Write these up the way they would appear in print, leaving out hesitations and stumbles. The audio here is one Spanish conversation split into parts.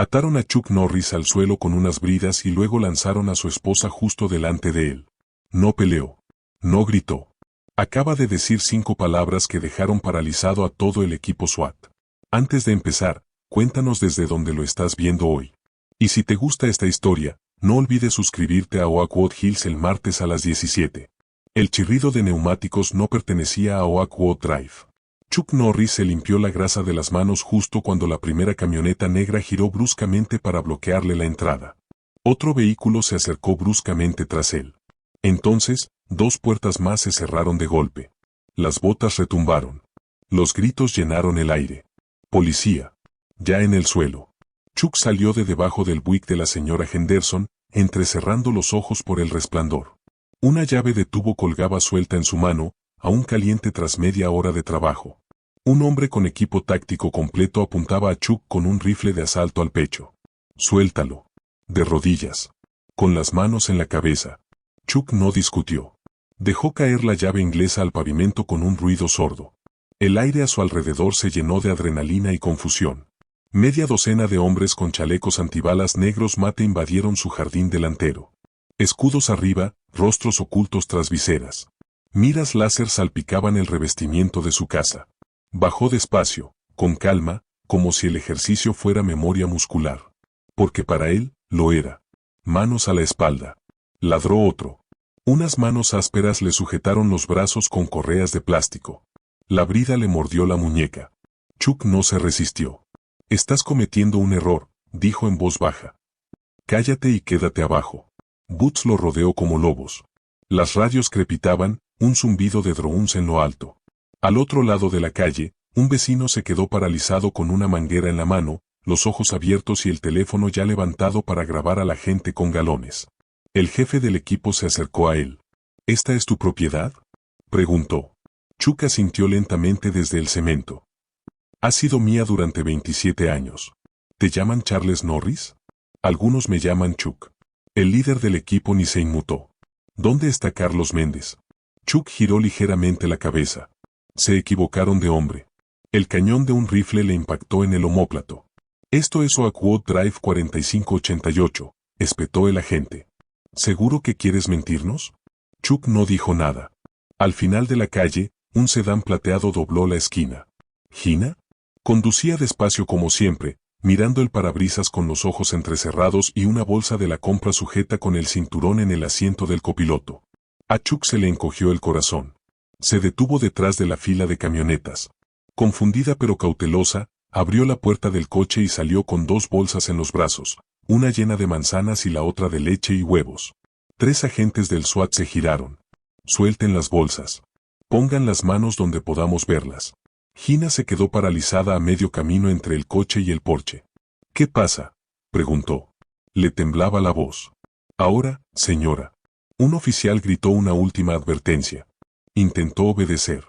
Ataron a Chuck Norris al suelo con unas bridas y luego lanzaron a su esposa justo delante de él. No peleó. No gritó. Acaba de decir 5 palabras que dejaron paralizado a todo el equipo SWAT. Antes de empezar, cuéntanos desde dónde lo estás viendo hoy. Y si te gusta esta historia, no olvides suscribirte a Oakwood Hills el martes a las 17. El chirrido de neumáticos no pertenecía a Oakwood Drive. Chuck Norris se limpió la grasa de las manos justo cuando la primera camioneta negra giró bruscamente para bloquearle la entrada. Otro vehículo se acercó bruscamente tras él. Entonces, 2 puertas más se cerraron de golpe. Las botas retumbaron. Los gritos llenaron el aire. Policía. Ya en el suelo. Chuck salió de debajo del Buick de la señora Henderson, entrecerrando los ojos por el resplandor. Una llave de tubo colgaba suelta en su mano, aún caliente tras media hora de trabajo. Un hombre con equipo táctico completo apuntaba a Chuck con un rifle de asalto al pecho. Suéltalo. De rodillas. Con las manos en la cabeza. Chuck no discutió. Dejó caer la llave inglesa al pavimento con un ruido sordo. El aire a su alrededor se llenó de adrenalina y confusión. Media docena de hombres con chalecos antibalas negros mate invadieron su jardín delantero. Escudos arriba, rostros ocultos tras viseras. Miras láser salpicaban el revestimiento de su casa. Bajó despacio, con calma, como si el ejercicio fuera memoria muscular. Porque para él, lo era. Manos a la espalda. Ladró otro. Unas manos ásperas le sujetaron los brazos con correas de plástico. La brida le mordió la muñeca. Chuck no se resistió. Estás cometiendo un error, dijo en voz baja. Cállate y quédate abajo. Boots lo rodeó como lobos. Las radios crepitaban, un zumbido de drones en lo alto. Al otro lado de la calle, un vecino se quedó paralizado con una manguera en la mano, los ojos abiertos y el teléfono ya levantado para grabar a la gente con galones. El jefe del equipo se acercó a él. ¿Esta es tu propiedad?, preguntó. Chuck asintió lentamente desde el cemento. Ha sido mía durante 27 años. ¿Te llaman Charles Norris? Algunos me llaman Chuck. El líder del equipo ni se inmutó. ¿Dónde está Carlos Méndez? Chuck giró ligeramente la cabeza. Se equivocaron de hombre. El cañón de un rifle le impactó en el omóplato. Esto es Oakwood Drive 4588, espetó el agente. ¿Seguro que quieres mentirnos? Chuck no dijo nada. Al final de la calle, un sedán plateado dobló la esquina. ¿Gina? Conducía despacio como siempre, mirando el parabrisas con los ojos entrecerrados y una bolsa de la compra sujeta con el cinturón en el asiento del copiloto. A Chuck se le encogió el corazón. Se detuvo detrás de la fila de camionetas. Confundida pero cautelosa, abrió la puerta del coche y salió con 2 bolsas en los brazos, una llena de manzanas y la otra de leche y huevos. 3 agentes del SWAT se giraron. Suelten las bolsas. Pongan las manos donde podamos verlas. Gina se quedó paralizada a medio camino entre el coche y el porche. ¿Qué pasa?, preguntó. Le temblaba la voz. Ahora, señora. Un oficial gritó una última advertencia. Intentó obedecer.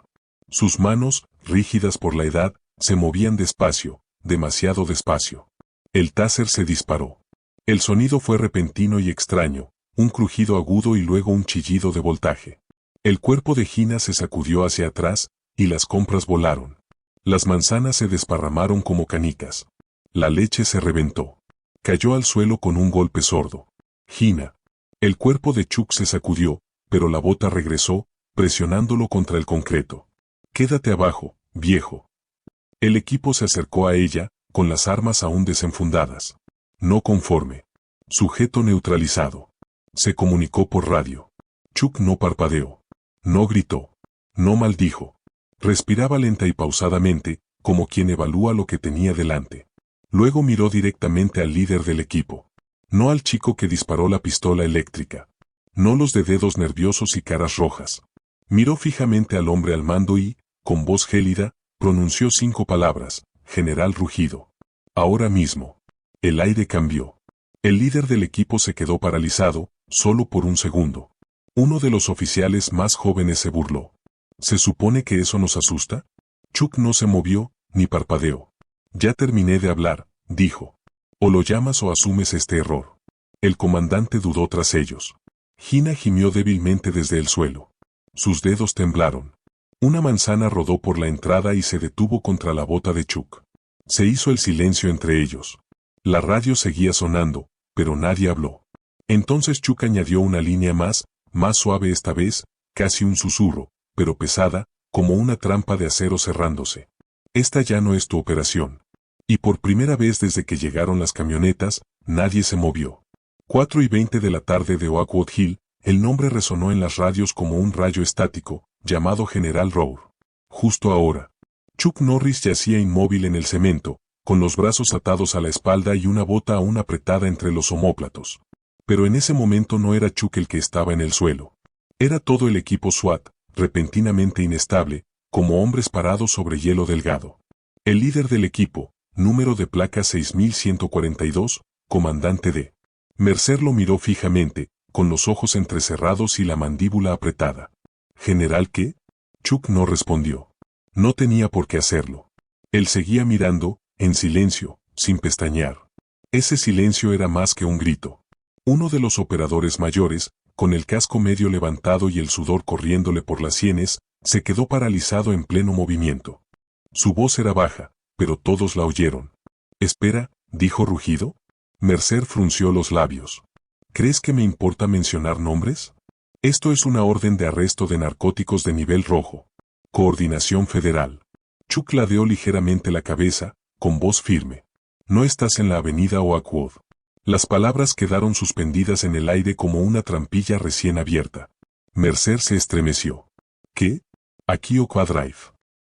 Sus manos, rígidas por la edad, se movían despacio, demasiado despacio. El taser se disparó. El sonido fue repentino y extraño, un crujido agudo y luego un chillido de voltaje. El cuerpo de Gina se sacudió hacia atrás, y las compras volaron. Las manzanas se desparramaron como canicas. La leche se reventó. Cayó al suelo con un golpe sordo. Gina. El cuerpo de Chuck se sacudió, pero la bota regresó, presionándolo contra el concreto. Quédate abajo, viejo. El equipo se acercó a ella, con las armas aún desenfundadas. No conforme. Sujeto neutralizado. Se comunicó por radio. Chuck no parpadeó. No gritó. No maldijo. Respiraba lenta y pausadamente, como quien evalúa lo que tenía delante. Luego miró directamente al líder del equipo. No al chico que disparó la pistola eléctrica. No los de dedos nerviosos y caras rojas. Miró fijamente al hombre al mando y, con voz gélida, pronunció 5 palabras: General Rugido. Ahora mismo. El aire cambió. El líder del equipo se quedó paralizado, solo por un segundo. Uno de los oficiales más jóvenes se burló. ¿Se supone que eso nos asusta? Chuck no se movió, ni parpadeó. Ya terminé de hablar, dijo. O lo llamas o asumes este error. El comandante dudó tras ellos. Gina gimió débilmente desde el suelo. Sus dedos temblaron. Una manzana rodó por la entrada y se detuvo contra la bota de Chuck. Se hizo el silencio entre ellos. La radio seguía sonando, pero nadie habló. Entonces Chuck añadió una línea más suave esta vez, casi un susurro, pero pesada, como una trampa de acero cerrándose. Esta ya no es tu operación. Y por primera vez desde que llegaron las camionetas, nadie se movió. 4:20 de la tarde de Oakwood Hill, el nombre resonó en las radios como un rayo estático, llamado General Roar. Justo ahora. Chuck Norris yacía inmóvil en el cemento, con los brazos atados a la espalda y una bota aún apretada entre los omóplatos. Pero en ese momento no era Chuck el que estaba en el suelo. Era todo el equipo SWAT, repentinamente inestable, como hombres parados sobre hielo delgado. El líder del equipo, número de placa 6142, comandante D. Mercer lo miró fijamente, con los ojos entrecerrados y la mandíbula apretada. ¿General qué? Chuck no respondió. No tenía por qué hacerlo. Él seguía mirando, en silencio, sin pestañear. Ese silencio era más que un grito. Uno de los operadores mayores, con el casco medio levantado y el sudor corriéndole por las sienes, se quedó paralizado en pleno movimiento. Su voz era baja, pero todos la oyeron. Espera, dijo rugido. Mercer frunció los labios. ¿Crees que me importa mencionar nombres? Esto es una orden de arresto de narcóticos de nivel rojo. Coordinación Federal. Chuck ladeó ligeramente la cabeza, con voz firme. No estás en la avenida Oakwood. Las palabras quedaron suspendidas en el aire como una trampilla recién abierta. Mercer se estremeció. ¿Qué? Aquí Oakwood Drive.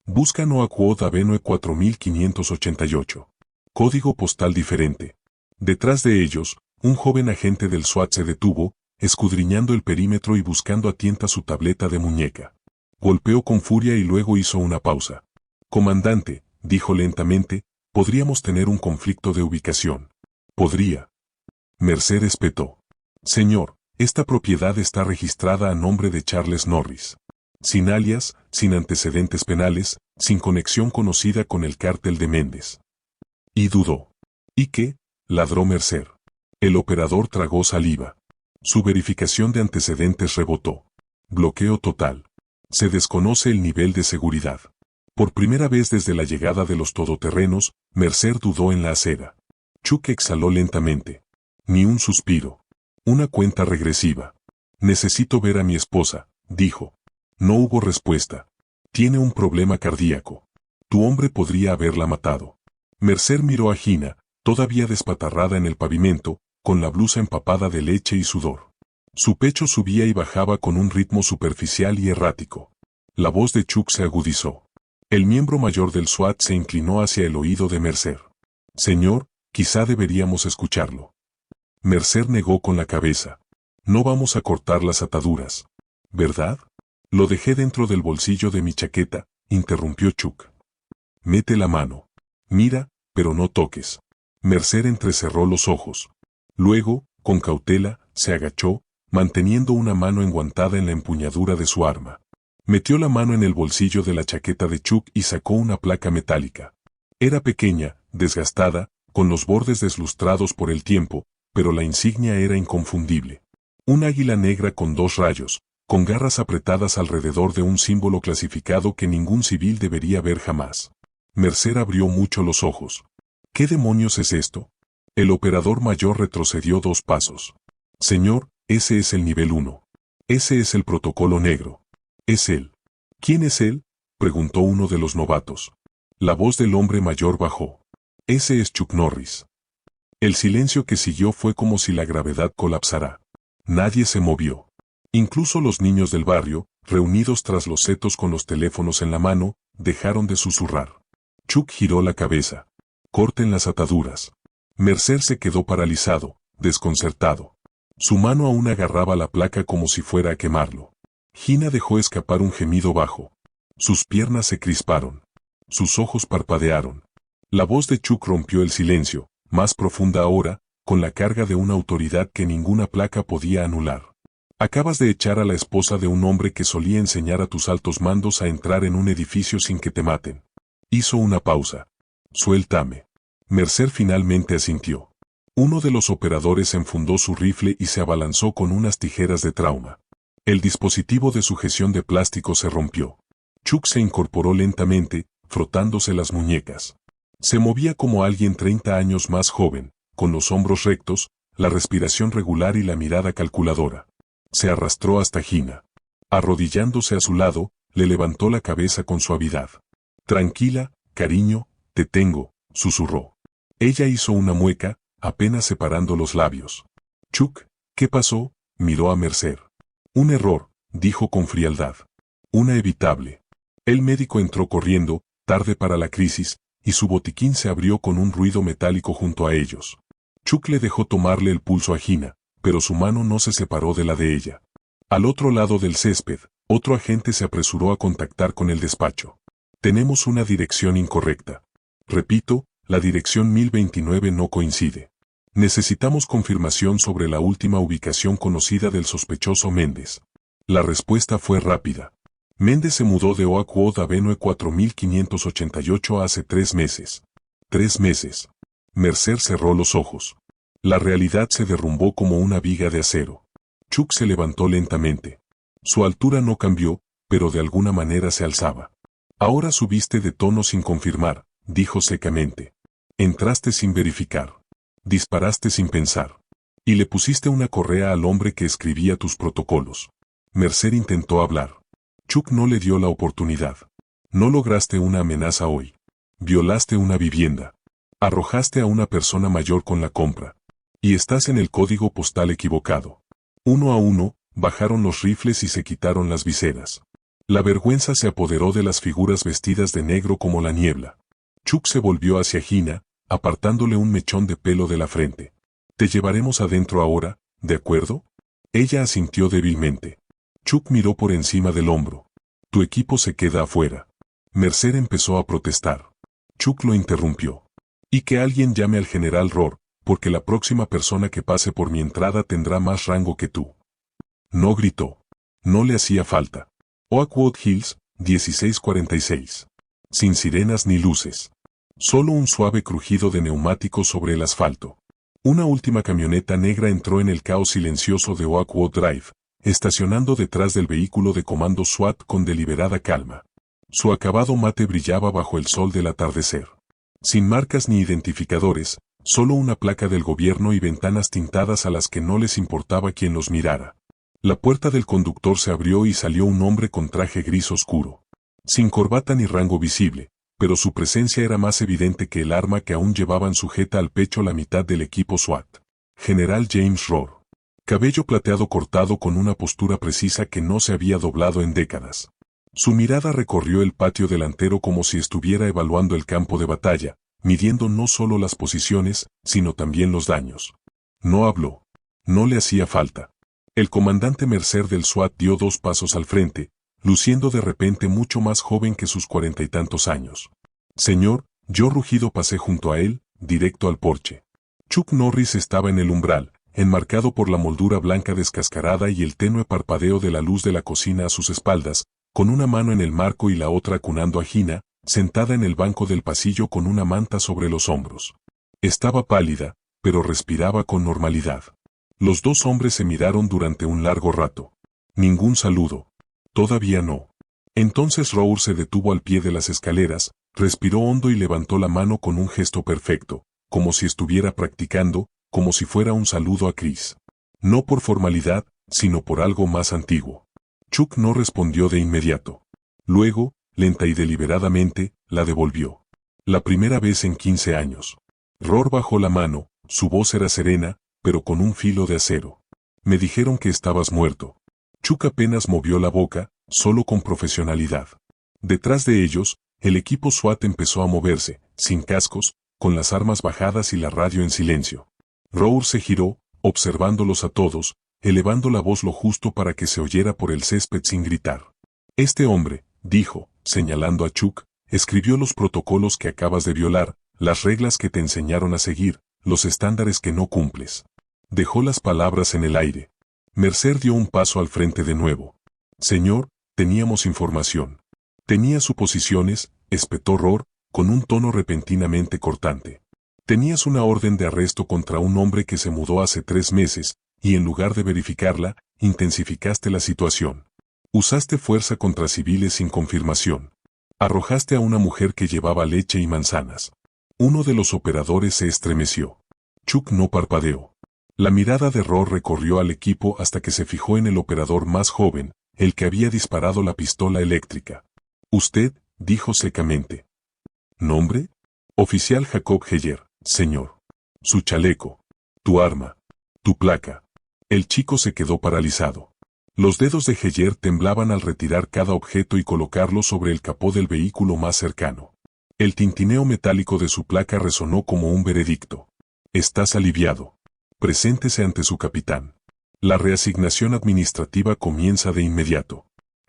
Buscan Oakwood Avenue 4588. Código postal diferente. Detrás de ellos, un joven agente del SWAT se detuvo, escudriñando el perímetro y buscando a tientas su tableta de muñeca. Golpeó con furia y luego hizo una pausa. Comandante, dijo lentamente, podríamos tener un conflicto de ubicación. Podría. Mercer espetó. Señor, esta propiedad está registrada a nombre de Charles Norris. Sin alias, sin antecedentes penales, sin conexión conocida con el cártel de Méndez. Y dudó. ¿Y qué? Ladró Mercer. El operador tragó saliva. Su verificación de antecedentes rebotó. Bloqueo total. Se desconoce el nivel de seguridad. Por primera vez desde la llegada de los todoterrenos, Mercer dudó en la acera. Chuck exhaló lentamente. Ni un suspiro. Una cuenta regresiva. Necesito ver a mi esposa, dijo. No hubo respuesta. Tiene un problema cardíaco. Tu hombre podría haberla matado. Mercer miró a Gina, todavía despatarrada en el pavimento, con la blusa empapada de leche y sudor. Su pecho subía y bajaba con un ritmo superficial y errático. La voz de Chuck se agudizó. El miembro mayor del SWAT se inclinó hacia el oído de Mercer. Señor, quizá deberíamos escucharlo. Mercer negó con la cabeza. No vamos a cortar las ataduras. ¿Verdad? Lo dejé dentro del bolsillo de mi chaqueta, interrumpió Chuck. Mete la mano. Mira, pero no toques. Mercer entrecerró los ojos. Luego, con cautela, se agachó, manteniendo una mano enguantada en la empuñadura de su arma. Metió la mano en el bolsillo de la chaqueta de Chuck y sacó una placa metálica. Era pequeña, desgastada, con los bordes deslustrados por el tiempo, pero la insignia era inconfundible. Un águila negra con 2 rayos, con garras apretadas alrededor de un símbolo clasificado que ningún civil debería ver jamás. Mercer abrió mucho los ojos. ¿Qué demonios es esto? El operador mayor retrocedió 2 pasos. Señor, ese es el nivel 1. Ese es el protocolo negro. Es él. ¿Quién es él? Preguntó uno de los novatos. La voz del hombre mayor bajó. Ese es Chuck Norris. El silencio que siguió fue como si la gravedad colapsara. Nadie se movió. Incluso los niños del barrio, reunidos tras los setos con los teléfonos en la mano, dejaron de susurrar. Chuck giró la cabeza. Corten las ataduras. Mercer se quedó paralizado, desconcertado. Su mano aún agarraba la placa como si fuera a quemarlo. Gina dejó escapar un gemido bajo. Sus piernas se crisparon. Sus ojos parpadearon. La voz de Chuck rompió el silencio, más profunda ahora, con la carga de una autoridad que ninguna placa podía anular. Acabas de echar a la esposa de un hombre que solía enseñar a tus altos mandos a entrar en un edificio sin que te maten. Hizo una pausa. Suéltame. Mercer finalmente asintió. Uno de los operadores enfundó su rifle y se abalanzó con unas tijeras de trauma. El dispositivo de sujeción de plástico se rompió. Chuck se incorporó lentamente, frotándose las muñecas. Se movía como alguien 30 años más joven, con los hombros rectos, la respiración regular y la mirada calculadora. Se arrastró hasta Gina. Arrodillándose a su lado, le levantó la cabeza con suavidad. Tranquila, cariño, te tengo, susurró. Ella hizo una mueca, apenas separando los labios. Chuck, ¿qué pasó? Miró a Mercer. Un error, dijo con frialdad. Una evitable. El médico entró corriendo, tarde para la crisis, y su botiquín se abrió con un ruido metálico junto a ellos. Chuck le dejó tomarle el pulso a Gina, pero su mano no se separó de la de ella. Al otro lado del césped, otro agente se apresuró a contactar con el despacho. Tenemos una dirección incorrecta. Repito, la dirección 1029 no coincide. Necesitamos confirmación sobre la última ubicación conocida del sospechoso Méndez. La respuesta fue rápida. Méndez se mudó de Oakwood Avenue 4588 hace 3 meses. 3 meses. Mercer cerró los ojos. La realidad se derrumbó como una viga de acero. Chuck se levantó lentamente. Su altura no cambió, pero de alguna manera se alzaba. Ahora subiste de tono sin confirmar, dijo secamente. Entraste sin verificar. Disparaste sin pensar. Y le pusiste una correa al hombre que escribía tus protocolos. Mercer intentó hablar. Chuck no le dio la oportunidad. No lograste una amenaza hoy. Violaste una vivienda. Arrojaste a una persona mayor con la compra. Y estás en el código postal equivocado. Uno a uno, bajaron los rifles y se quitaron las viseras. La vergüenza se apoderó de las figuras vestidas de negro como la niebla. Chuck se volvió hacia Gina, apartándole un mechón de pelo de la frente. Te llevaremos adentro ahora, ¿de acuerdo? Ella asintió débilmente. Chuck miró por encima del hombro. Tu equipo se queda afuera. Mercer empezó a protestar. Chuck lo interrumpió. Y que alguien llame al general Rohr, porque la próxima persona que pase por mi entrada tendrá más rango que tú. No gritó. No le hacía falta. Oakwood Hills, 1646. Sin sirenas ni luces. Solo un suave crujido de neumáticos sobre el asfalto. Una última camioneta negra entró en el caos silencioso de Oakwood Drive, estacionando detrás del vehículo de comando SWAT con deliberada calma. Su acabado mate brillaba bajo el sol del atardecer. Sin marcas ni identificadores, solo una placa del gobierno y ventanas tintadas a las que no les importaba quién los mirara. La puerta del conductor se abrió y salió un hombre con traje gris oscuro. Sin corbata ni rango visible, pero su presencia era más evidente que el arma que aún llevaban sujeta al pecho la mitad del equipo SWAT. General James Rohr. Cabello plateado cortado con una postura precisa que no se había doblado en décadas. Su mirada recorrió el patio delantero como si estuviera evaluando el campo de batalla, midiendo no solo las posiciones, sino también los daños. No habló. No le hacía falta. El comandante Mercer del SWAT dio 2 pasos al frente, luciendo de repente mucho más joven que sus 40 y tantos años. Señor, yo rugido pasé junto a él, directo al porche. Chuck Norris estaba en el umbral, enmarcado por la moldura blanca descascarada y el tenue parpadeo de la luz de la cocina a sus espaldas, con una mano en el marco y la otra acunando a Gina, sentada en el banco del pasillo con una manta sobre los hombros. Estaba pálida, pero respiraba con normalidad. Los 2 hombres se miraron durante un largo rato. Ningún saludo. Todavía no. Entonces Rohr se detuvo al pie de las escaleras, respiró hondo y levantó la mano con un gesto perfecto, como si estuviera practicando, como si fuera un saludo a Chris. No por formalidad, sino por algo más antiguo. Chuck no respondió de inmediato. Luego, lenta y deliberadamente, la devolvió. La primera vez en 15 años. Rohr bajó la mano, su voz era serena, pero con un filo de acero. Me dijeron que estabas muerto. Chuck apenas movió la boca, solo con profesionalidad. Detrás de ellos, el equipo SWAT empezó a moverse, sin cascos, con las armas bajadas y la radio en silencio. Rohr se giró, observándolos a todos, elevando la voz lo justo para que se oyera por el césped sin gritar. Este hombre, dijo, señalando a Chuck, escribió los protocolos que acabas de violar, las reglas que te enseñaron a seguir, los estándares que no cumples. Dejó las palabras en el aire. Mercer dio un paso al frente de nuevo. Señor, teníamos información. Tenía suposiciones, espetó Rohr, con un tono repentinamente cortante. Tenías una orden de arresto contra un hombre que se mudó hace 3 meses, y en lugar de verificarla, intensificaste la situación. Usaste fuerza contra civiles sin confirmación. Arrojaste a una mujer que llevaba leche y manzanas. Uno de los operadores se estremeció. Chuck no parpadeó. La mirada de Rohr recorrió al equipo hasta que se fijó en el operador más joven, el que había disparado la pistola eléctrica. Usted, dijo secamente. ¿Nombre? Oficial Jacob Heyer, señor. Su chaleco. Tu arma. Tu placa. El chico se quedó paralizado. Los dedos de Heyer temblaban al retirar cada objeto y colocarlo sobre el capó del vehículo más cercano. El tintineo metálico de su placa resonó como un veredicto. Estás aliviado. Preséntese ante su capitán. La reasignación administrativa comienza de inmediato.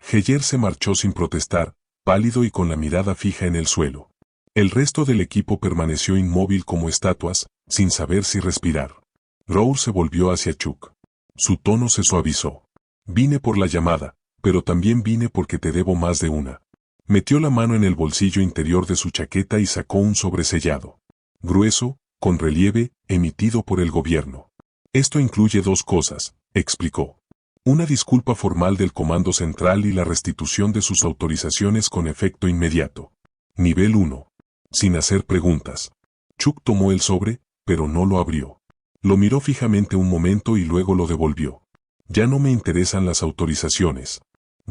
Heyer se marchó sin protestar, pálido y con la mirada fija en el suelo. El resto del equipo permaneció inmóvil como estatuas, sin saber si respirar. Rohr se volvió hacia Chuck. Su tono se suavizó. Vine por la llamada, pero también vine porque te debo más de una. Metió la mano en el bolsillo interior de su chaqueta y sacó un sobresellado. Grueso, con relieve, emitido por el gobierno. Esto incluye dos cosas, explicó. Una disculpa formal del Comando Central y la restitución de sus autorizaciones con efecto inmediato. Nivel 1. Sin hacer preguntas. Chuck tomó el sobre, pero no lo abrió. Lo miró fijamente un momento y luego lo devolvió. Ya no me interesan las autorizaciones.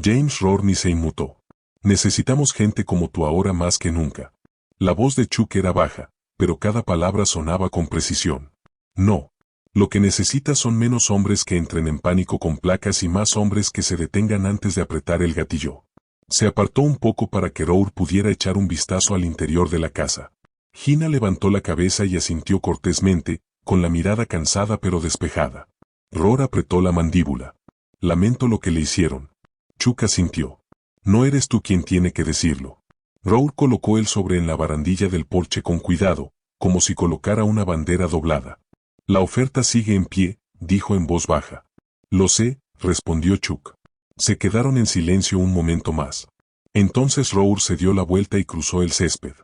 James Rohr se inmutó. Necesitamos gente como tú ahora más que nunca. La voz de Chuck era baja, pero cada palabra sonaba con precisión. No. Lo que necesitas son menos hombres que entren en pánico con placas y más hombres que se detengan antes de apretar el gatillo. Se apartó un poco para que Rohr pudiera echar un vistazo al interior de la casa. Gina levantó la cabeza y asintió cortésmente, con la mirada cansada pero despejada. Rohr apretó la mandíbula. Lamento lo que le hicieron. Chuck asintió. No eres tú quien tiene que decirlo. Rohr colocó el sobre en la barandilla del porche con cuidado, como si colocara una bandera doblada. La oferta sigue en pie, dijo en voz baja. Lo sé, respondió Chuck. Se quedaron en silencio un momento más. Entonces Rohr se dio la vuelta y cruzó el césped.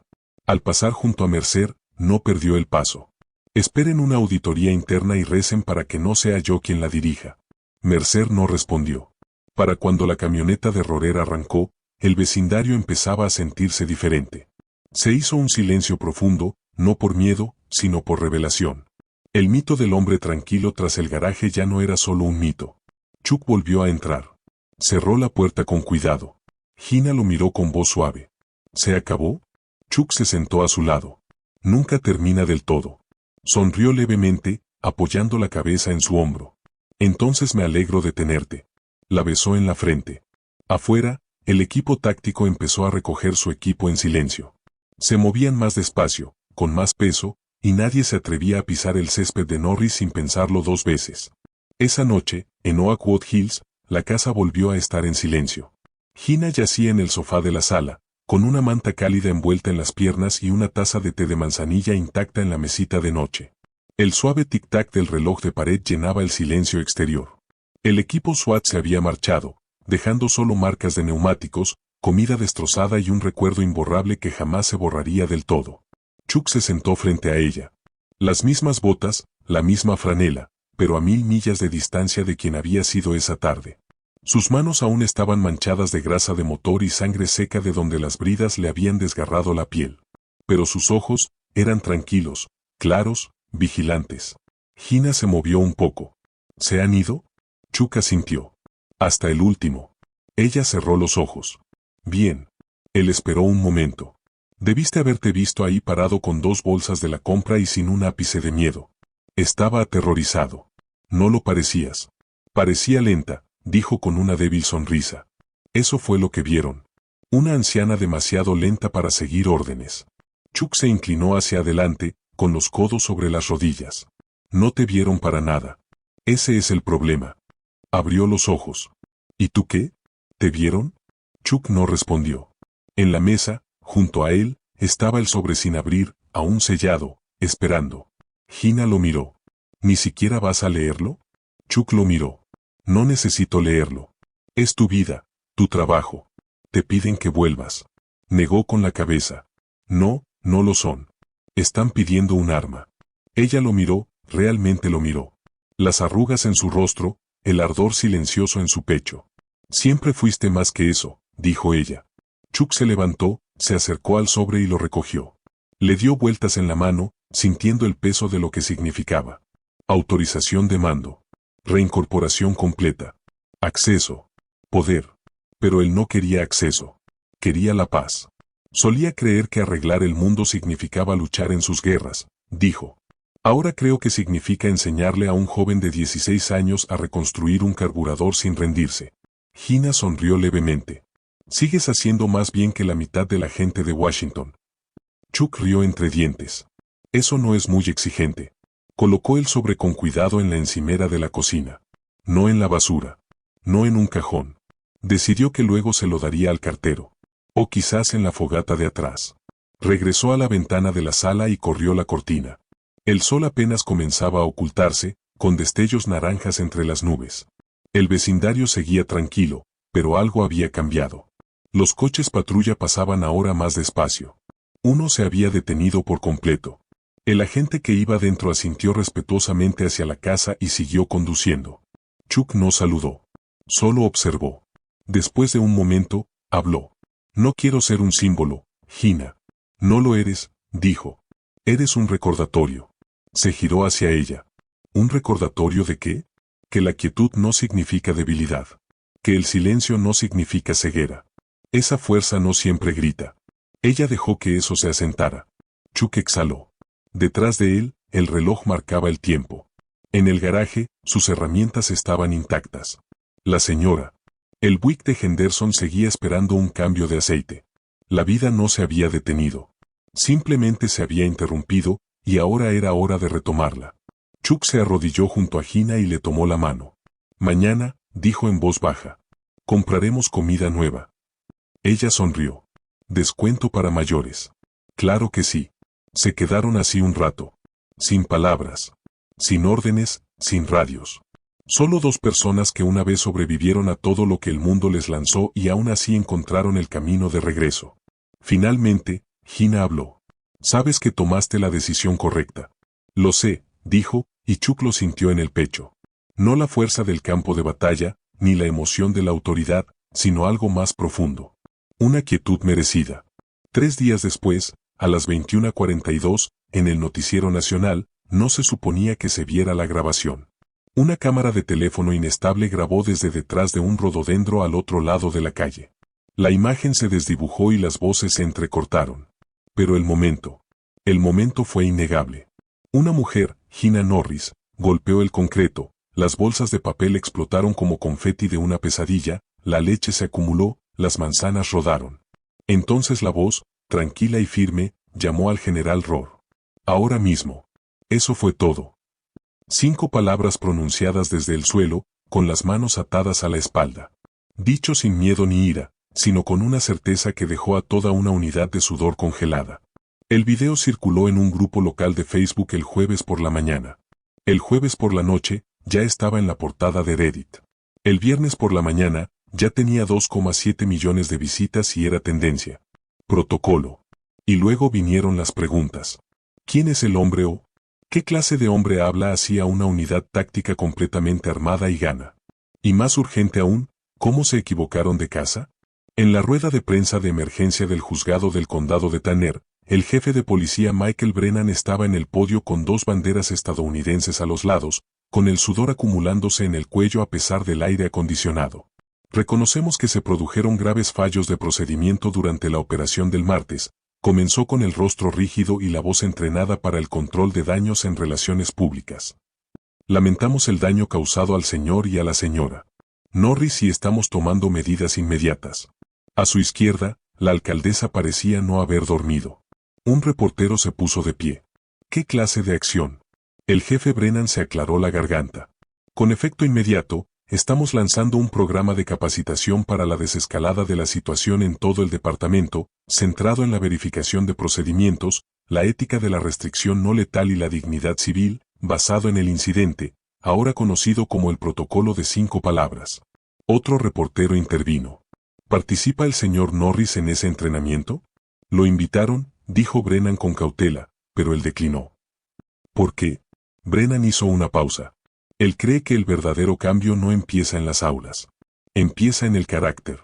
Al pasar junto a Mercer, no perdió el paso. Esperen una auditoría interna y recen para que no sea yo quien la dirija. Mercer no respondió. Para cuando la camioneta de Rorer arrancó, el vecindario empezaba a sentirse diferente. Se hizo un silencio profundo, no por miedo, sino por revelación. El mito del hombre tranquilo tras el garaje ya no era solo un mito. Chuck volvió a entrar. Cerró la puerta con cuidado. Gina lo miró con voz suave. ¿Se acabó? Chuck se sentó a su lado. Nunca termina del todo. Sonrió levemente, apoyando la cabeza en su hombro. Entonces me alegro de tenerte. La besó en la frente. Afuera, el equipo táctico empezó a recoger su equipo en silencio. Se movían más despacio, con más peso, y nadie se atrevía a pisar el césped de Norris sin pensarlo dos veces. Esa noche, en Oakwood Hills, la casa volvió a estar en silencio. Gina yacía en el sofá de la sala, con una manta cálida envuelta en las piernas y una taza de té de manzanilla intacta en la mesita de noche. El suave tic-tac del reloj de pared llenaba el silencio exterior. El equipo SWAT se había marchado, dejando solo marcas de neumáticos, comida destrozada y un recuerdo imborrable que jamás se borraría del todo. Chuck se sentó frente a ella. Las mismas botas, la misma franela, pero a 1000 millas de distancia de quien había sido esa tarde. Sus manos aún estaban manchadas de grasa de motor y sangre seca de donde las bridas le habían desgarrado la piel. Pero sus ojos eran tranquilos, claros, vigilantes. Gina se movió un poco. ¿Se han ido? Chuck asintió. Hasta el último. Ella cerró los ojos. Bien. Él esperó un momento. Debiste haberte visto ahí parado con 2 bolsas de la compra y sin un ápice de miedo. Estaba aterrorizado. No lo parecías. Parecía lenta, dijo con una débil sonrisa. Eso fue lo que vieron. Una anciana demasiado lenta para seguir órdenes. Chuck se inclinó hacia adelante, con los codos sobre las rodillas. No te vieron para nada. Ese es el problema. Abrió los ojos. ¿Y tú qué? ¿Te vieron? Chuck no respondió. En la mesa, junto a él, estaba el sobre sin abrir, aún sellado, esperando. Gina lo miró. ¿Ni siquiera vas a leerlo? Chuck lo miró. No necesito leerlo. Es tu vida, tu trabajo. Te piden que vuelvas. Negó con la cabeza. No, no lo son. Están pidiendo un arma. Ella lo miró, realmente lo miró. Las arrugas en su rostro, el ardor silencioso en su pecho. Siempre fuiste más que eso, dijo ella. Chuck se levantó, se acercó al sobre y lo recogió. Le dio vueltas en la mano, sintiendo el peso de lo que significaba. Autorización de mando. Reincorporación completa. Acceso. Poder. Pero él no quería acceso. Quería la paz. Solía creer que arreglar el mundo significaba luchar en sus guerras, dijo. Ahora creo que significa enseñarle a un joven de 16 años a reconstruir un carburador sin rendirse. Gina sonrió levemente. Sigues haciendo más bien que la mitad de la gente de Washington. Chuck rió entre dientes. Eso no es muy exigente. Colocó el sobre con cuidado en la encimera de la cocina. No en la basura. No en un cajón. Decidió que luego se lo daría al cartero. O quizás en la fogata de atrás. Regresó a la ventana de la sala y corrió la cortina. El sol apenas comenzaba a ocultarse, con destellos naranjas entre las nubes. El vecindario seguía tranquilo, pero algo había cambiado. Los coches patrulla pasaban ahora más despacio. Uno se había detenido por completo. El agente que iba dentro asintió respetuosamente hacia la casa y siguió conduciendo. Chuck no saludó. Solo observó. Después de un momento, habló. No quiero ser un símbolo, Gina. No lo eres, dijo. Eres un recordatorio. Se giró hacia ella. ¿Un recordatorio de qué? Que la quietud no significa debilidad. Que el silencio no significa ceguera. Esa fuerza no siempre grita. Ella dejó que eso se asentara. Chuck exhaló. Detrás de él, el reloj marcaba el tiempo. En el garaje, sus herramientas estaban intactas. La señora. El Buick de Henderson seguía esperando un cambio de aceite. La vida no se había detenido. Simplemente se había interrumpido, y ahora era hora de retomarla. Chuck se arrodilló junto a Gina y le tomó la mano. Mañana, dijo en voz baja. Compraremos comida nueva. Ella sonrió. Descuento para mayores. Claro que sí. Se quedaron así un rato. Sin palabras. Sin órdenes, sin radios. Solo dos personas que una vez sobrevivieron a todo lo que el mundo les lanzó y aún así encontraron el camino de regreso. Finalmente, Gina habló. Sabes que tomaste la decisión correcta. Lo sé, dijo, y Chuck lo sintió en el pecho. No la fuerza del campo de batalla, ni la emoción de la autoridad, sino algo más profundo. Una quietud merecida. 3 días después, a las 21:42, en el noticiero nacional, no se suponía que se viera la grabación. Una cámara de teléfono inestable grabó desde detrás de un rododendro al otro lado de la calle. La imagen se desdibujó y las voces se entrecortaron. Pero el momento fue innegable. Una mujer, Gina Norris, golpeó el concreto, las bolsas de papel explotaron como confeti de una pesadilla, la leche se acumuló, las manzanas rodaron. Entonces la voz, tranquila y firme, llamó al general Rohr. Ahora mismo. Eso fue todo. 5 palabras pronunciadas desde el suelo, con las manos atadas a la espalda. Dicho sin miedo ni ira, sino con una certeza que dejó a toda una unidad de sudor congelada. El video circuló en un grupo local de Facebook el jueves por la mañana. El jueves por la noche, ya estaba en la portada de Reddit. El viernes por la mañana, ya tenía 2,7 millones de visitas y era tendencia. Protocolo. Y luego vinieron las preguntas. ¿Quién es el hombre o? ¿Qué clase de hombre habla así a una unidad táctica completamente armada y gana? Y más urgente aún, ¿cómo se equivocaron de casa? En la rueda de prensa de emergencia del juzgado del condado de Tanner, el jefe de policía Michael Brennan estaba en el podio con 2 banderas estadounidenses a los lados, con el sudor acumulándose en el cuello a pesar del aire acondicionado. Reconocemos que se produjeron graves fallos de procedimiento durante la operación del martes. Comenzó con el rostro rígido y la voz entrenada para el control de daños en relaciones públicas. Lamentamos el daño causado al señor y a la señora Norris y estamos tomando medidas inmediatas. A su izquierda, la alcaldesa parecía no haber dormido. Un reportero se puso de pie. ¿Qué clase de acción? El jefe Brennan se aclaró la garganta. Con efecto inmediato, estamos lanzando un programa de capacitación para la desescalada de la situación en todo el departamento, centrado en la verificación de procedimientos, la ética de la restricción no letal y la dignidad civil, basado en el incidente, ahora conocido como el protocolo de 5 palabras. Otro reportero intervino. ¿Participa el señor Norris en ese entrenamiento? Lo invitaron, dijo Brennan con cautela, pero él declinó. ¿Por qué? Brennan hizo una pausa. Él cree que el verdadero cambio no empieza en las aulas. Empieza en el carácter.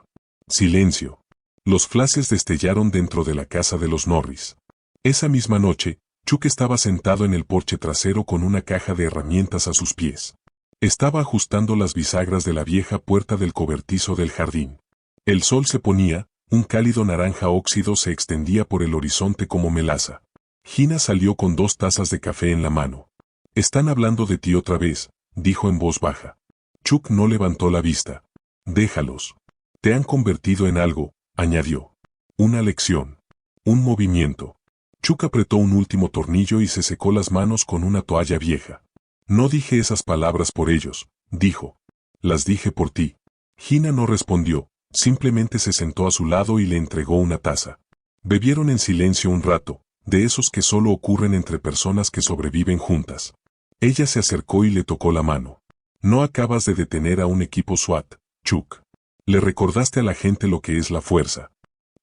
Silencio. Los flashes destellaron dentro de la casa de los Norris. Esa misma noche, Chuck estaba sentado en el porche trasero con una caja de herramientas a sus pies. Estaba ajustando las bisagras de la vieja puerta del cobertizo del jardín. El sol se ponía, un cálido naranja óxido se extendía por el horizonte como melaza. Gina salió con 2 tazas de café en la mano. «Están hablando de ti otra vez», dijo en voz baja. Chuck no levantó la vista. «Déjalos. Te han convertido en algo», añadió. «Una lección. Un movimiento». Chuck apretó un último tornillo y se secó las manos con una toalla vieja. «No dije esas palabras por ellos», dijo. «Las dije por ti». Gina no respondió, simplemente se sentó a su lado y le entregó una taza. Bebieron en silencio un rato, de esos que solo ocurren entre personas que sobreviven juntas. Ella se acercó y le tocó la mano. «No acabas de detener a un equipo SWAT, Chuck. Le recordaste a la gente lo que es la fuerza».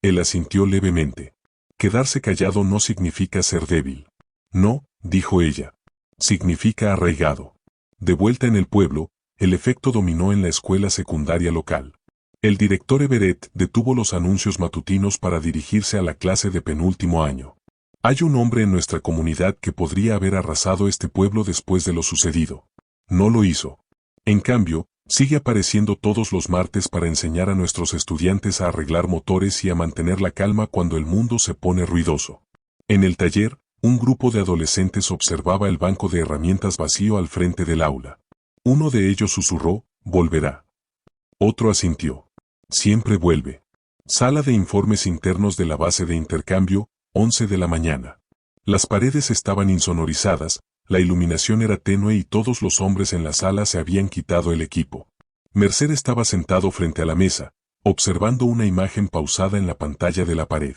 Él asintió levemente. «Quedarse callado no significa ser débil». «No», dijo ella. «Significa arraigado». De vuelta en el pueblo, el efecto dominó en la escuela secundaria local. El director Everett detuvo los anuncios matutinos para dirigirse a la clase de penúltimo año. «Hay un hombre en nuestra comunidad que podría haber arrasado este pueblo después de lo sucedido. No lo hizo. En cambio, sigue apareciendo todos los martes para enseñar a nuestros estudiantes a arreglar motores y a mantener la calma cuando el mundo se pone ruidoso». En el taller, un grupo de adolescentes observaba el banco de herramientas vacío al frente del aula. Uno de ellos susurró, «Volverá». Otro asintió. «Siempre vuelve». Sala de informes internos de la base de intercambio, 11 de la mañana. Las paredes estaban insonorizadas, la iluminación era tenue y todos los hombres en la sala se habían quitado el equipo. Mercer estaba sentado frente a la mesa, observando una imagen pausada en la pantalla de la pared.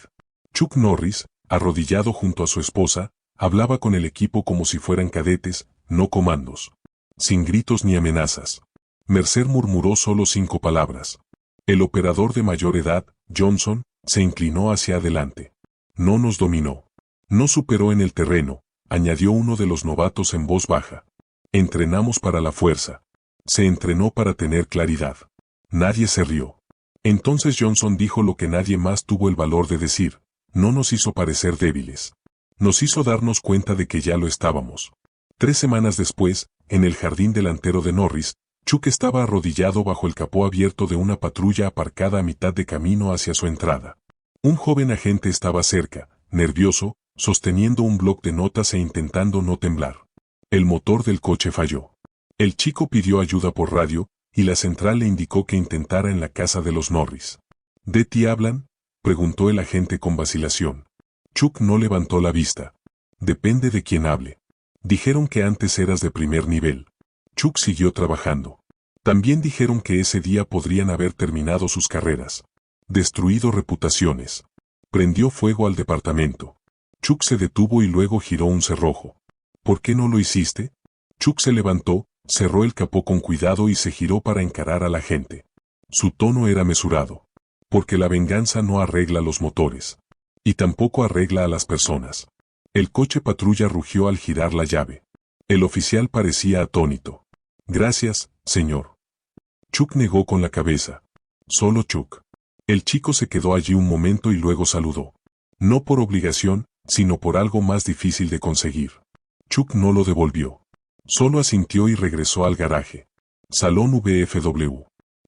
Chuck Norris, arrodillado junto a su esposa, hablaba con el equipo como si fueran cadetes, no comandos. Sin gritos ni amenazas. Mercer murmuró solo 5 palabras. El operador de mayor edad, Johnson, se inclinó hacia adelante. «No nos dominó. No superó en el terreno», añadió uno de los novatos en voz baja. «Entrenamos para la fuerza. Se entrenó para tener claridad». Nadie se rió. Entonces Johnson dijo lo que nadie más tuvo el valor de decir: «No nos hizo parecer débiles. Nos hizo darnos cuenta de que ya lo estábamos». 3 semanas después, en el jardín delantero de Norris, Chuck estaba arrodillado bajo el capó abierto de una patrulla aparcada a mitad de camino hacia su entrada. Un joven agente estaba cerca, nervioso, sosteniendo un bloc de notas e intentando no temblar. El motor del coche falló. El chico pidió ayuda por radio, y la central le indicó que intentara en la casa de los Norris. «¿De ti hablan?», preguntó el agente con vacilación. Chuck no levantó la vista. «Depende de quién hable. Dijeron que antes eras de primer nivel». Chuck siguió trabajando. También dijeron que ese día podrían haber terminado sus carreras. Destruido reputaciones. Prendió fuego al departamento. Chuck se detuvo y luego giró un cerrojo. «¿Por qué no lo hiciste?». Chuck se levantó, cerró el capó con cuidado y se giró para encarar a la gente. Su tono era mesurado. «Porque la venganza no arregla los motores. Y tampoco arregla a las personas». El coche patrulla rugió al girar la llave. El oficial parecía atónito. «Gracias, señor». Chuck negó con la cabeza. Solo Chuck. El chico se quedó allí un momento y luego saludó. No por obligación, sino por algo más difícil de conseguir. Chuck no lo devolvió. Solo asintió y regresó al garaje. Salón VFW.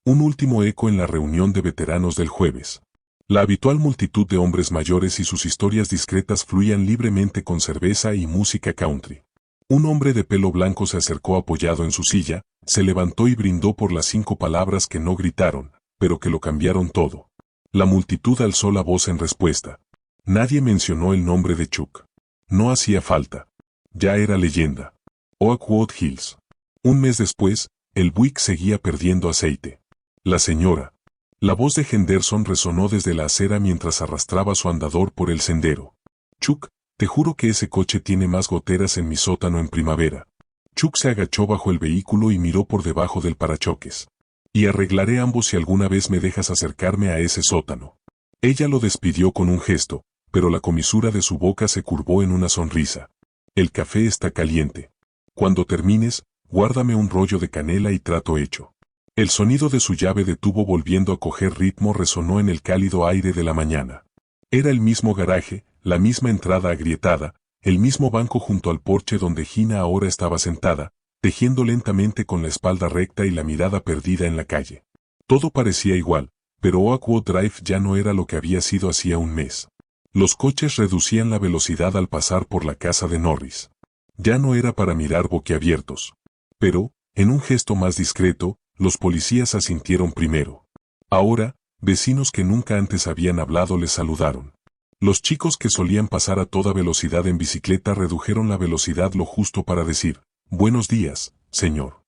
Un último eco en la reunión de veteranos del jueves. La habitual multitud de hombres mayores y sus historias discretas fluían libremente con cerveza y música country. Un hombre de pelo blanco se acercó apoyado en su silla, se levantó y brindó por las 5 palabras que no gritaron, pero que lo cambiaron todo. La multitud alzó la voz en respuesta. Nadie mencionó el nombre de Chuck. No hacía falta. Ya era leyenda. Oakwood Hills. Un mes después, el Buick seguía perdiendo aceite. La señora. La voz de Henderson resonó desde la acera mientras arrastraba su andador por el sendero. «Chuck, te juro que ese coche tiene más goteras en mi sótano en primavera». Chuck se agachó bajo el vehículo y miró por debajo del parachoques. «Y arreglaré ambos si alguna vez me dejas acercarme a ese sótano». Ella lo despidió con un gesto, pero la comisura de su boca se curvó en una sonrisa. «El café está caliente. Cuando termines, guárdame un rollo de canela y trato hecho». El sonido de su llave de tubo volviendo a coger ritmo resonó en el cálido aire de la mañana. Era el mismo garaje, la misma entrada agrietada, el mismo banco junto al porche donde Gina ahora estaba sentada, tejiendo lentamente con la espalda recta y la mirada perdida en la calle. Todo parecía igual, pero Oakwood Drive ya no era lo que había sido hacía un mes. Los coches reducían la velocidad al pasar por la casa de Norris. Ya no era para mirar boquiabiertos. Pero, en un gesto más discreto, los policías asintieron primero. Ahora, vecinos que nunca antes habían hablado les saludaron. Los chicos que solían pasar a toda velocidad en bicicleta redujeron la velocidad lo justo para decir, «Buenos días, señor».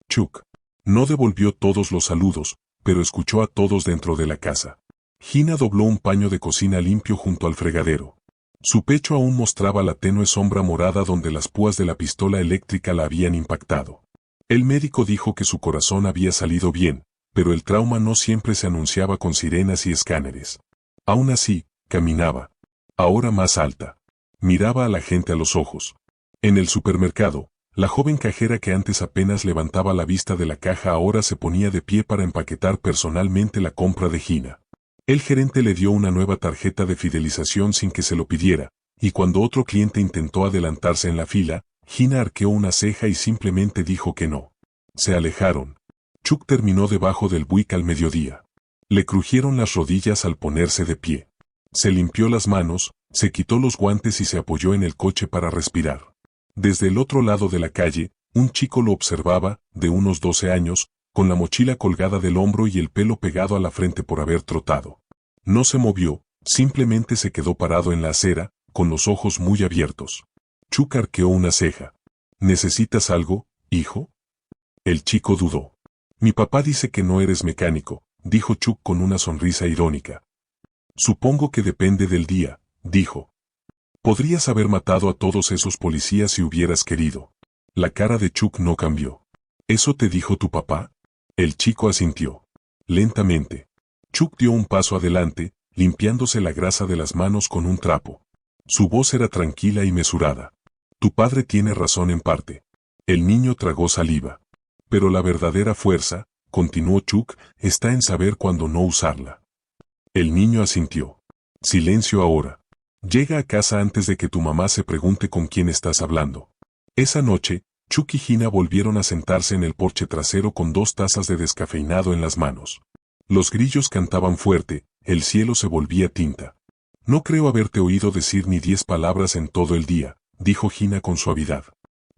Chuck no devolvió todos los saludos, pero escuchó a todos dentro de la casa. Gina dobló un paño de cocina limpio junto al fregadero. Su pecho aún mostraba la tenue sombra morada donde las púas de la pistola eléctrica la habían impactado. El médico dijo que su corazón había salido bien, pero el trauma no siempre se anunciaba con sirenas y escáneres. Aún así, caminaba. Ahora más alta. Miraba a la gente a los ojos. En el supermercado, la joven cajera que antes apenas levantaba la vista de la caja ahora se ponía de pie para empaquetar personalmente la compra de Gina. El gerente le dio una nueva tarjeta de fidelización sin que se lo pidiera, y cuando otro cliente intentó adelantarse en la fila, Gina arqueó una ceja y simplemente dijo que no. Se alejaron. Chuck terminó debajo del buick al mediodía. Le crujieron las rodillas al ponerse de pie. Se limpió las manos, se quitó los guantes y se apoyó en el coche para respirar. Desde el otro lado de la calle, un chico lo observaba, de unos 12 años, con la mochila colgada del hombro y el pelo pegado a la frente por haber trotado. No se movió, simplemente se quedó parado en la acera, con los ojos muy abiertos. Chuck arqueó una ceja. ¿Necesitas algo, hijo? El chico dudó. Mi papá dice que no eres mecánico, dijo Chuck con una sonrisa irónica. Supongo que depende del día, dijo. Podrías haber matado a todos esos policías si hubieras querido. La cara de Chuck no cambió. ¿Eso te dijo tu papá? El chico asintió. Lentamente. Chuck dio un paso adelante, limpiándose la grasa de las manos con un trapo. Su voz era tranquila y mesurada. Tu padre tiene razón en parte. El niño tragó saliva. Pero la verdadera fuerza, continuó Chuck, está en saber cuándo no usarla. El niño asintió. Silencio ahora. Llega a casa antes de que tu mamá se pregunte con quién estás hablando. Esa noche, Chuck y Gina volvieron a sentarse en el porche trasero con 2 tazas de descafeinado en las manos. Los grillos cantaban fuerte, el cielo se volvía tinta. No creo haberte oído decir ni 10 palabras en todo el día, dijo Gina con suavidad.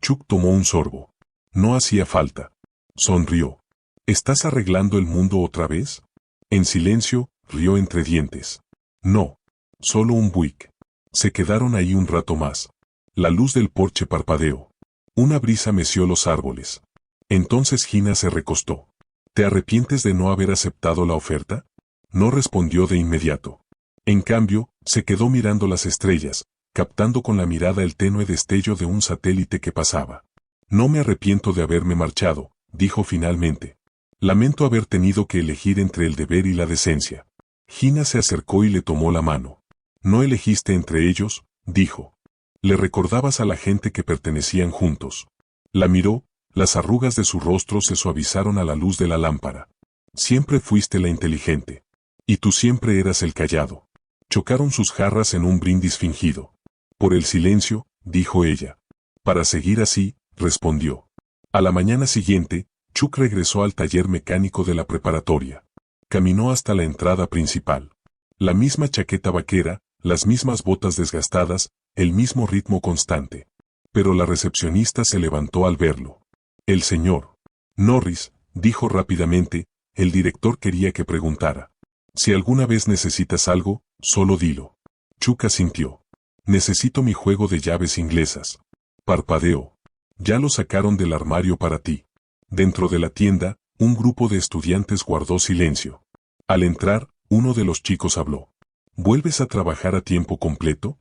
Chuck tomó un sorbo. No hacía falta. Sonrió. ¿Estás arreglando el mundo otra vez? En silencio, rió entre dientes. No. Solo un buick. Se quedaron ahí un rato más. La luz del porche parpadeó. Una brisa meció los árboles. Entonces Gina se recostó. ¿Te arrepientes de no haber aceptado la oferta? No respondió de inmediato. En cambio, se quedó mirando las estrellas, captando con la mirada el tenue destello de un satélite que pasaba. No me arrepiento de haberme marchado, dijo finalmente. Lamento haber tenido que elegir entre el deber y la decencia. Gina se acercó y le tomó la mano. No elegiste entre ellos, dijo. Le recordabas a la gente que pertenecían juntos. La miró, las arrugas de su rostro se suavizaron a la luz de la lámpara. Siempre fuiste la inteligente. Y tú siempre eras el callado. Chocaron sus jarras en un brindis fingido. Por el silencio, dijo ella. Para seguir así, respondió. A la mañana siguiente, Chuck regresó al taller mecánico de la preparatoria. Caminó hasta la entrada principal. La misma chaqueta vaquera, las mismas botas desgastadas, el mismo ritmo constante. Pero la recepcionista se levantó al verlo. El señor Norris, dijo rápidamente, el director quería que preguntara. Si alguna vez necesitas algo, solo dilo. Chuck asintió. Necesito mi juego de llaves inglesas. Parpadeó. Ya lo sacaron del armario para ti. Dentro de la tienda, un grupo de estudiantes guardó silencio. Al entrar, uno de los chicos habló. ¿Vuelves a trabajar a tiempo completo?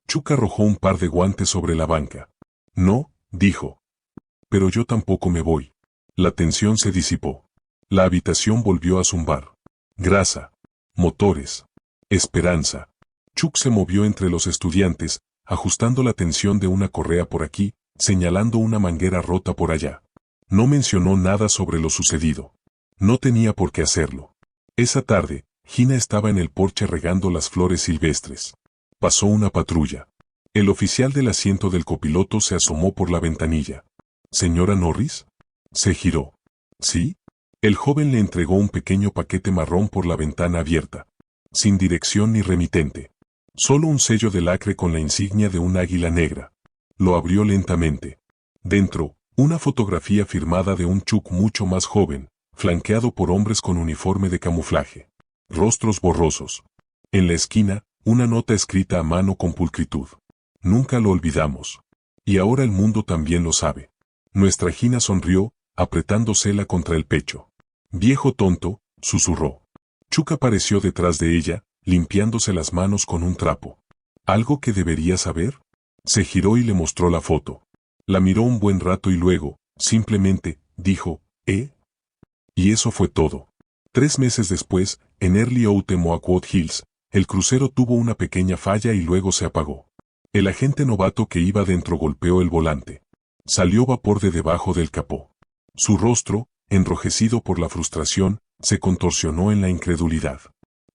Chuck arrojó un par de guantes sobre la banca. No, dijo. Pero yo tampoco me voy. La tensión se disipó. La habitación volvió a zumbar. Grasa. Motores. Esperanza. Chuck se movió entre los estudiantes, ajustando la tensión de una correa por aquí, señalando una manguera rota por allá. No mencionó nada sobre lo sucedido. No tenía por qué hacerlo. Esa tarde, Gina estaba en el porche regando las flores silvestres. Pasó una patrulla. El oficial del asiento del copiloto se asomó por la ventanilla. ¿Señora Norris? Se giró. ¿Sí? El joven le entregó un pequeño paquete marrón por la ventana abierta. Sin dirección ni remitente. Solo un sello de lacre con la insignia de un águila negra. Lo abrió lentamente. Dentro, una fotografía firmada de un Chuck mucho más joven, flanqueado por hombres con uniforme de camuflaje. Rostros borrosos. En la esquina, una nota escrita a mano con pulcritud. Nunca lo olvidamos. Y ahora el mundo también lo sabe. Nuestra Gina sonrió, apretándosela contra el pecho. Viejo tonto, susurró. Chuck apareció detrás de ella, limpiándose las manos con un trapo. ¿Algo que debería saber? Se giró y le mostró la foto. La miró un buen rato y luego, simplemente, dijo, ¿eh? Y eso fue todo. 3 meses después, en Early Autumn Oakwood Hills, el crucero tuvo una pequeña falla y luego se apagó. El agente novato que iba dentro golpeó el volante. Salió vapor de debajo del capó. Su rostro, enrojecido por la frustración, se contorsionó en la incredulidad.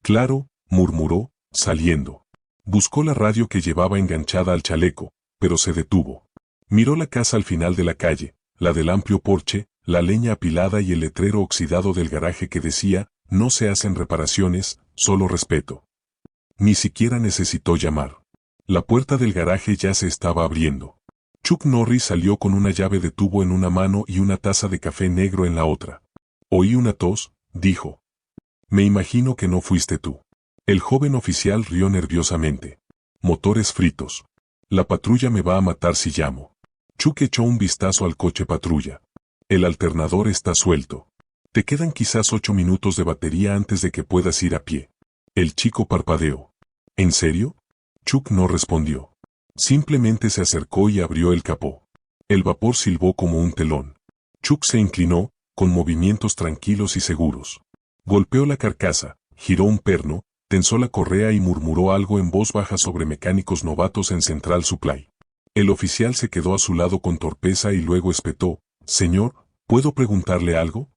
Claro, murmuró, saliendo. Buscó la radio que llevaba enganchada al chaleco, pero se detuvo. Miró la casa al final de la calle, la del amplio porche, la leña apilada y el letrero oxidado del garaje que decía, no se hacen reparaciones, solo respeto. Ni siquiera necesitó llamar. La puerta del garaje ya se estaba abriendo. Chuck Norris salió con una llave de tubo en una mano y una taza de café negro en la otra. Oí una tos, dijo. Me imagino que no fuiste tú. El joven oficial rió nerviosamente. Motores fritos. La patrulla me va a matar si llamo. Chuck echó un vistazo al coche patrulla. El alternador está suelto. Te quedan quizás 8 minutos de batería antes de que puedas ir a pie. El chico parpadeó. ¿En serio? Chuck no respondió. Simplemente se acercó y abrió el capó. El vapor silbó como un telón. Chuck se inclinó, con movimientos tranquilos y seguros. Golpeó la carcasa, giró un perno, tensó la correa y murmuró algo en voz baja sobre mecánicos novatos en Central Supply. El oficial se quedó a su lado con torpeza y luego espetó. Señor, ¿puedo preguntarle algo?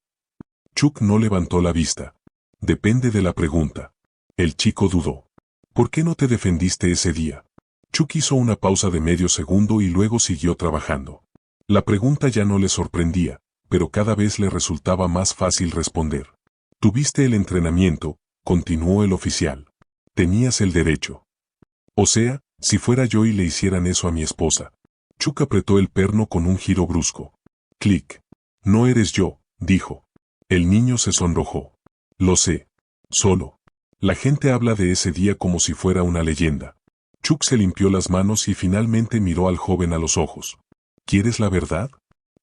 Chuck no levantó la vista. Depende de la pregunta. El chico dudó. ¿Por qué no te defendiste ese día? Chuck hizo una pausa de medio segundo y luego siguió trabajando. La pregunta ya no le sorprendía, pero cada vez le resultaba más fácil responder. Tuviste el entrenamiento, continuó el oficial. Tenías el derecho. O sea, si fuera yo y le hicieran eso a mi esposa. Chuck apretó el perno con un giro brusco. Clic. No eres yo, dijo. El niño se sonrojó. Lo sé. Solo. La gente habla de ese día como si fuera una leyenda. Chuck se limpió las manos y finalmente miró al joven a los ojos. ¿Quieres la verdad?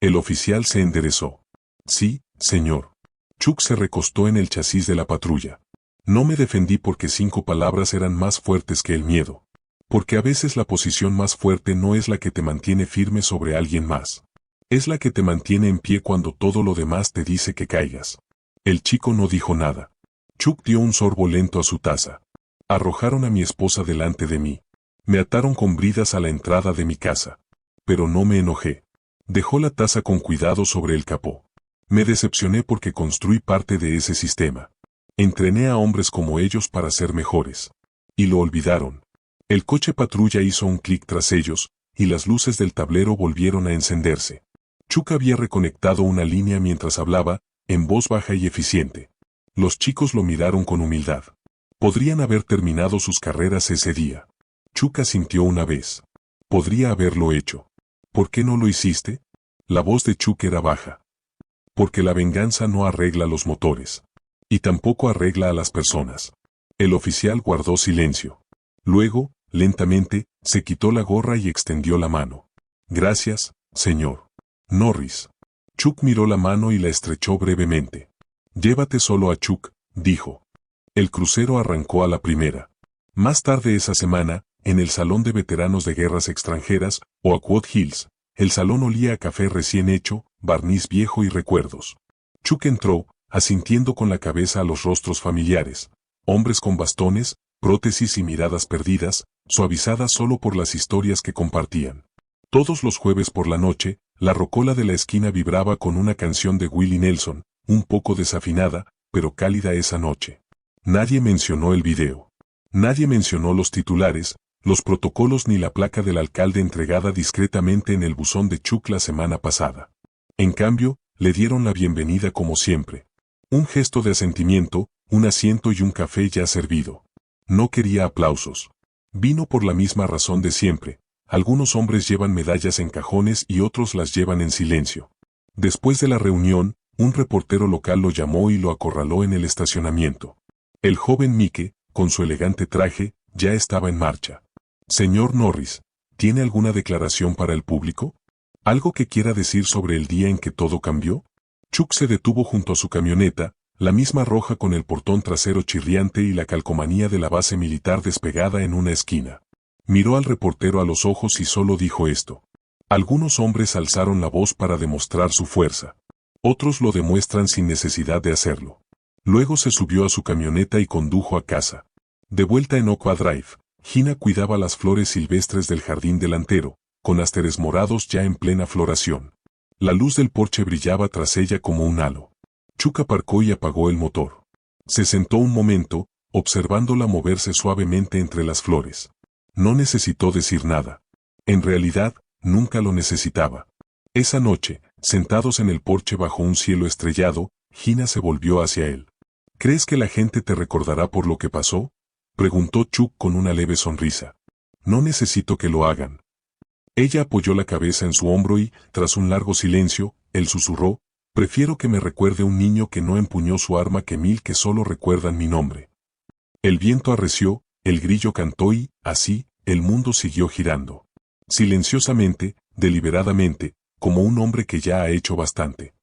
El oficial se enderezó. Sí, señor. Chuck se recostó en el chasis de la patrulla. No me defendí porque 5 palabras eran más fuertes que el miedo. Porque a veces la posición más fuerte no es la que te mantiene firme sobre alguien más. Es la que te mantiene en pie cuando todo lo demás te dice que caigas. El chico no dijo nada. Chuck dio un sorbo lento a su taza. Arrojaron a mi esposa delante de mí. Me ataron con bridas a la entrada de mi casa. Pero no me enojé. Dejó la taza con cuidado sobre el capó. Me decepcioné porque construí parte de ese sistema. Entrené a hombres como ellos para ser mejores. Y lo olvidaron. El coche patrulla hizo un clic tras ellos, y las luces del tablero volvieron a encenderse. Chuck había reconectado una línea mientras hablaba, en voz baja y eficiente. Los chicos lo miraron con humildad. Podrían haber terminado sus carreras ese día. Chuck asintió una vez. Podría haberlo hecho. ¿Por qué no lo hiciste? La voz de Chuck era baja. Porque la venganza no arregla los motores. Y tampoco arregla a las personas. El oficial guardó silencio. Luego, lentamente, se quitó la gorra y extendió la mano. Gracias, señor Norris. Chuck miró la mano y la estrechó brevemente. Llévate solo a Chuck, dijo. El crucero arrancó a la primera. Más tarde esa semana, en el Salón de Veteranos de Guerras Extranjeras, Oakwood Hills, el salón olía a café recién hecho, barniz viejo y recuerdos. Chuck entró, asintiendo con la cabeza a los rostros familiares, hombres con bastones, prótesis y miradas perdidas, suavizadas solo por las historias que compartían. Todos los jueves por la noche, la rocola de la esquina vibraba con una canción de Willie Nelson, un poco desafinada, pero cálida esa noche. Nadie mencionó el video. Nadie mencionó los titulares, los protocolos ni la placa del alcalde entregada discretamente en el buzón de Chuck la semana pasada. En cambio, le dieron la bienvenida como siempre. Un gesto de asentimiento, un asiento y un café ya servido. No quería aplausos. Vino por la misma razón de siempre. Algunos hombres llevan medallas en cajones y otros las llevan en silencio. Después de la reunión, un reportero local lo llamó y lo acorraló en el estacionamiento. El joven Mike, con su elegante traje, ya estaba en marcha. Señor Norris, ¿tiene alguna declaración para el público? ¿Algo que quiera decir sobre el día en que todo cambió? Chuck se detuvo junto a su camioneta, la misma roja con el portón trasero chirriante y la calcomanía de la base militar despegada en una esquina. Miró al reportero a los ojos y solo dijo esto. Algunos hombres alzaron la voz para demostrar su fuerza. Otros lo demuestran sin necesidad de hacerlo. Luego se subió a su camioneta y condujo a casa. De vuelta en Oakwood Drive, Gina cuidaba las flores silvestres del jardín delantero, con asteres morados ya en plena floración. La luz del porche brillaba tras ella como un halo. Chuck aparcó y apagó el motor. Se sentó un momento, observándola moverse suavemente entre las flores. No necesitó decir nada. En realidad, nunca lo necesitaba. Esa noche, sentados en el porche bajo un cielo estrellado, Gina se volvió hacia él. ¿Crees que la gente te recordará por lo que pasó?, preguntó Chuck con una leve sonrisa. No necesito que lo hagan. Ella apoyó la cabeza en su hombro y, tras un largo silencio, él susurró, prefiero que me recuerde un niño que no empuñó su arma que 1000 que solo recuerdan mi nombre. El viento arreció, el grillo cantó y, así, el mundo siguió girando. Silenciosamente, deliberadamente, como un hombre que ya ha hecho bastante.